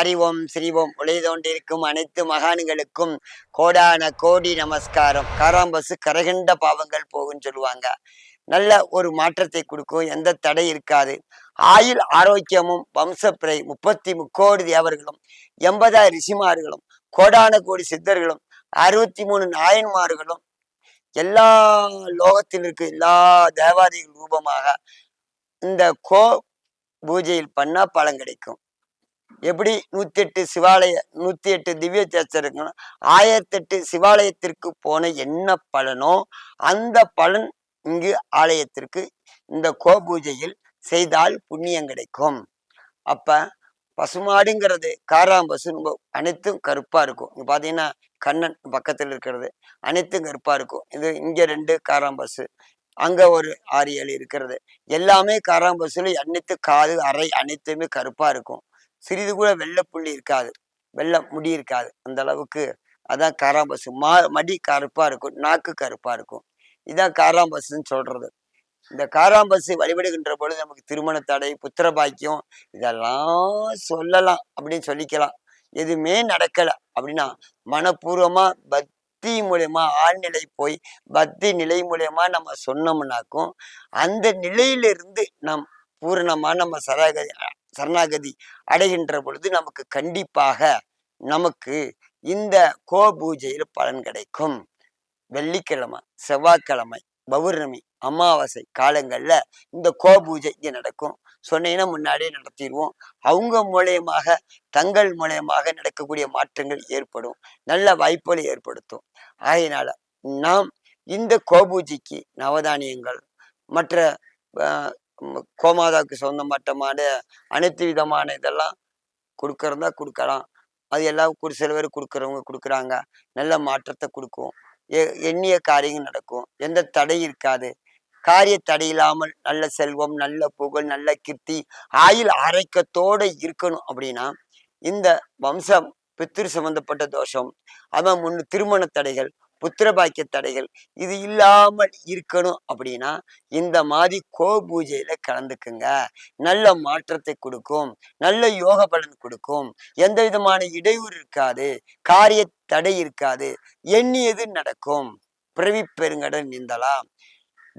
அறிவோம் சிரிவோம் உழைதோண்டிருக்கும் அனைத்து மகான்களுக்கும் கோடான கோடி நமஸ்காரம். காராம்பசு கரகண்ட பாவங்கள் போகுன்னு சொல்லுவாங்க. நல்ல ஒரு மாற்றத்தை கொடுக்கும், எந்த தடை இருக்காது. ஆயுள் ஆரோக்கியமும் வம்சப்பிறை 33 தேவர்களும் 80 ரிஷிமார்களும் கோடான கோடி சித்தர்களும் 63 நாயன்மார்களும் எல்லா லோகத்தில் இருக்க எல்லா தேவாதிகள் ரூபமாக இந்த பூஜையில் பண்ணா பலன் கிடைக்கும். எப்படி 108 சிவாலய 108 திவ்ய தேசம் 1008 சிவாலயத்திற்கு போன என்ன பலனோ அந்த பலன் இங்கு ஆலயத்திற்கு இந்த பூஜையில் செய்தால் புண்ணியம் கிடைக்கும். அப்ப பசுமாடுங்கிறது காராம்பசு அனைத்தும் கருப்பா இருக்கும். இங்க பாத்தீங்கன்னா கண்ணன் பக்கத்தில் இருக்கிறது அனைத்தும் கருப்பா இருக்கும். இது இங்க 2 காராம்பசு, அங்க ஒரு 6-7 இருக்கிறது. எல்லாமே காராம்பசுல அனைத்து காது அறை அனைத்துமே கருப்பா இருக்கும். சிறிது கூட வெள்ளை புள்ளி இருக்காது, வெள்ளை முடி இருக்காது. அந்த அளவுக்கு அதான் காராம்பசு. மடி கருப்பா இருக்கும், நாக்கு கருப்பா இருக்கும். இதான் காராம்பசுன்னு சொல்றது. இந்த காராம்பசு வழிபடுகின்ற பொழுது நமக்கு திருமண தடை, புத்திர பாக்கியம் இதெல்லாம் சொல்லலாம் அப்படின்னு சொல்லிக்கலாம். எதுவுமே நடக்கல அப்படின்னா மனப்பூர்வமா பக்தி மூலியமா ஆழ்நிலை போய் பக்தி நிலை மூலியமா நம்ம சொன்னோம்னாக்கும் அந்த நிலையிலிருந்து நம் பூரணமா நம்ம சரணாகதி அடைகின்ற பொழுது நமக்கு கண்டிப்பாக நமக்கு இந்த பூஜையில் பலன் கிடைக்கும். வெள்ளிக்கிழமை, செவ்வாய்க்கிழமை, பௌர்ணமி, அமாவாசை காலங்கள்ல இந்த பூஜை இங்க நடக்கும். சொன்னீங்கன்னா முன்னாடியே நடத்திடுவோம். அவங்க மூலியமாக தங்கள் மூலியமாக நடக்கக்கூடிய மாற்றங்கள் ஏற்படும், நல்ல வாய்ப்புகளை ஏற்படுத்தும். ஆகையினால நாம் இந்த பூஜைக்கு நவதானியங்கள் மற்ற கோமாதாவுக்கு சொந்தமட்டமான அனைத்து விதமான இதெல்லாம் கொடுக்கறதா கொடுக்கலாம். அது எல்லாம் சில பேர் கொடுக்குறவங்க கொடுக்குறாங்க. நல்ல மாற்றத்தை கொடுக்கும். எண்ணிய காரியங்கள் நடக்கும், எந்த தடை இருக்காது. காரிய தடை இல்லாமல் நல்ல செல்வம், நல்ல புகழ், நல்ல கீர்த்தி, ஆயுள் ஆரோக்கியத்தோட இருக்கணும். அப்படின்னா இந்த வம்சம் பித்திரு சம்பந்தப்பட்ட தோஷம், அவன் திருமண தடைகள், புத்திர பாக்கிய தடைகள் இது இல்லாமல் இருக்கணும். அப்படின்னா இந்த மாதிரி பூஜையில கலந்துக்குங்க. நல்ல மாற்றத்தை கொடுக்கும், நல்ல யோக பலன் கொடுக்கும், எந்த விதமான இடையூறு இருக்காது, காரிய தடை இருக்காது, எண்ணியது நடக்கும். பிறவி பெருங்கடன் நீந்தலாம்.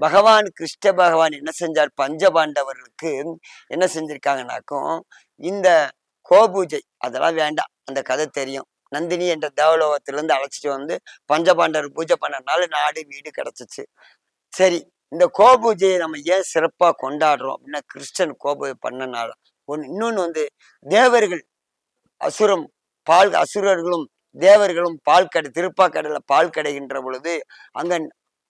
பகவான் கிருஷ்ண பகவான் என்ன செஞ்சார், பஞ்சபாண்டவர்களுக்கு என்ன செஞ்சிருக்காங்கனாக்கும் இந்த பூஜை அதெல்லாம் வேண்டாம், அந்த கதை தெரியும். நந்தினி என்ற தேவலோகத்திலிருந்து அழைச்சிட்டு வந்து பஞ்சபாண்டவர் பூஜை பண்ணனால நாடு வீடு கிடைச்சிச்சு. சரி, இந்த பூஜையை நம்ம ஏன் சிறப்பா கொண்டாடுறோம் அப்படின்னா கிறிஸ்டன் பூஜை பண்ணனால இன்னொன்னு தேவர்கள் அசுரர்களும் தேவர்களும் பால் கடை திருப்பாக்கடையில பால் கடைகின்ற பொழுது அங்க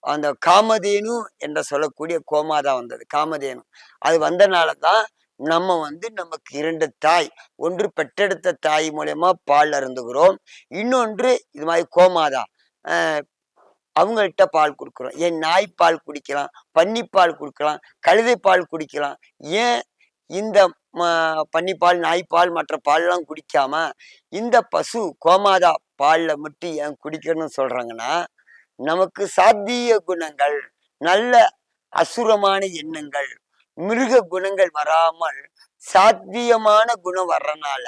அந்த காமதேனு என்ற சொல்லக்கூடிய கோமாதா வந்தது. காமதேனு அது வந்தனாலதான் நம்ம நமக்கு 2 தாய், ஒன்று பெற்றெடுத்த தாய் மூலயமா பால் அருந்துகிறோம், இன்னொன்று இது மாதிரி கோமாதா அவங்கள்ட்ட பால் கொடுக்குறோம். ஏன் நாய் பால் குடிக்கலாம், பன்னிப்பால் கொடுக்கலாம், கழுதை பால் குடிக்கலாம். ஏன் இந்த பன்னிப்பால், நாய்ப்பால், மற்ற பால்லாம் குடிக்காம இந்த பசு கோமாதா பால்ல மட்டும் ஏன் குடிக்கணும்னு சொல்றாங்கன்னா நமக்கு சாத்திய குணங்கள், நல்ல அசுரமான எண்ணங்கள், மிருக குணங்கள் வராமல் சாத்தியமான குணம் வர்றனால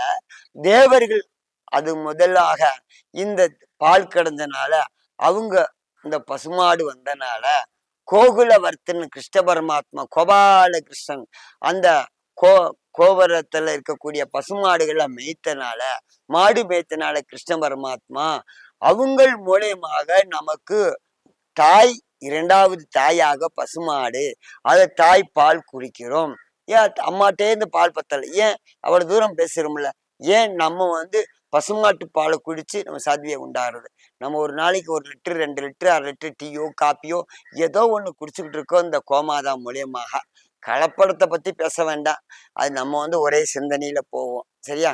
தேவர்கள் அது முதலாக இந்த பால் கடந்தனால அவங்க இந்த பசுமாடு வந்தனால கோகுலவர்த்தன் கிருஷ்ண பரமாத்மா கோபால கிருஷ்ணன் அந்த கோபுரத்துல இருக்கக்கூடிய பசுமாடுகளை மேய்த்தனால, மாடு மேய்த்தனால கிருஷ்ண பரமாத்மா அவங்கள் மூலயமாக நமக்கு தாய், 2வது தாயாக பசுமாடு, அதை தாய் பால் குடிக்கிறோம். ஏன் அம்மாட்டே இருந்து பால் பத்தல, ஏன் அவ்வளவு தூரம் பேசுறோம்ல, ஏன் நம்ம பசுமாட்டு பாலை குடிச்சு நம்ம சாத்வியம் உண்டாகிறது. நம்ம ஒரு நாளைக்கு 1 லிட்டர் 2 லிட்டர் 1/2 லிட்டர் டீயோ காப்பியோ ஏதோ ஒண்ணு குடிச்சுக்கிட்டு இருக்கோம் இந்த கோமாதா மூலியமாக. கலப்படத்தை பத்தி பேச வேண்டாம், அது நம்ம ஒரே சிந்தனையில போவோம். சரியா?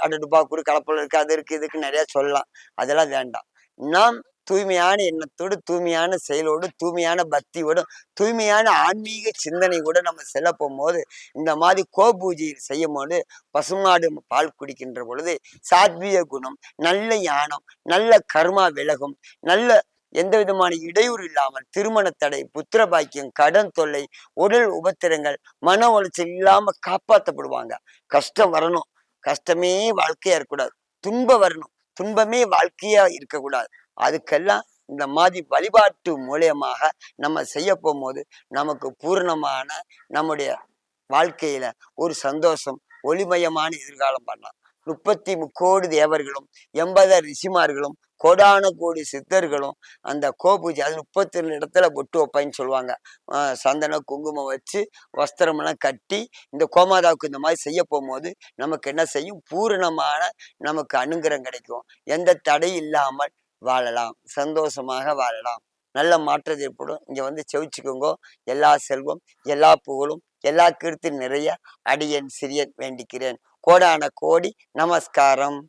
அடுப்பாக்கூறு கலப்படம் இருக்கு, அது இருக்கு, இதுக்கு நிறைய சொல்லலாம், அதெல்லாம் வேண்டாம். நாம் தூய்மையான எண்ணத்தோடு, தூய்மையான செயலோடு, தூய்மையான பக்தியோடு, தூய்மையான ஆன்மீக சிந்தனை கூட நம்ம செல்ல போகும்போது இந்த மாதிரி பூஜை செய்யும் போது பசுமாடு பால் குடிக்கின்ற பொழுது சாத்விய குணம், நல்ல ஞானம், நல்ல கர்மா விலகும், நல்ல எந்த விதமான இடையூறு இல்லாமல் திருமண தடை, புத்திர பாக்கியம், கடன் தொல்லை, உடல் உபத்திரங்கள், மன உளைச்சல் இல்லாம காப்பாற்றப்படுவாங்க. கஷ்டம் வரணும், கஷ்டமே வாழ்க்கையா இருக்கக்கூடாது. துன்பம் வரணும். துன்பமே வாழ்க்கையா இருக்கக்கூடாது. அதுக்கெல்லாம் இந்த மாதிரி வழிபாட்டு மூலியமாக நம்ம செய்ய போகும்போது நமக்கு பூரணமான நம்முடைய வாழ்க்கையில ஒரு சந்தோஷம், ஒளிமயமான எதிர்காலம் பண்ணலாம். 33 தேவர்களும் 80 ரிஷிமார்களும் கோடான கோடி சித்தர்களும் அந்த கோபூஜை அது 32 இடத்துல பொட்டு வைப்பான்னு சொல்லுவாங்க. சந்தன குங்குமம் வச்சு வஸ்திரமெல்லாம் கட்டி இந்த கோமாதாவுக்கு இந்த மாதிரி செய்ய போகும்போது நமக்கு என்ன செய்யும், பூரணமான நமக்கு அனுகிரகம் கிடைக்கும். எந்த தடை இல்லாமல் வாழலாம், சந்தோஷமாக வாழலாம், நல்ல மாற்றம் ஏற்படும். இங்க வந்து செவிச்சுக்கோங்க. எல்லா செல்வம், எல்லா புகழும், எல்லா கீர்த்தி நிறைய அடியேன் சிறியன் வேண்டிக்கிறேன். கோடான கோடி நமஸ்காரம்.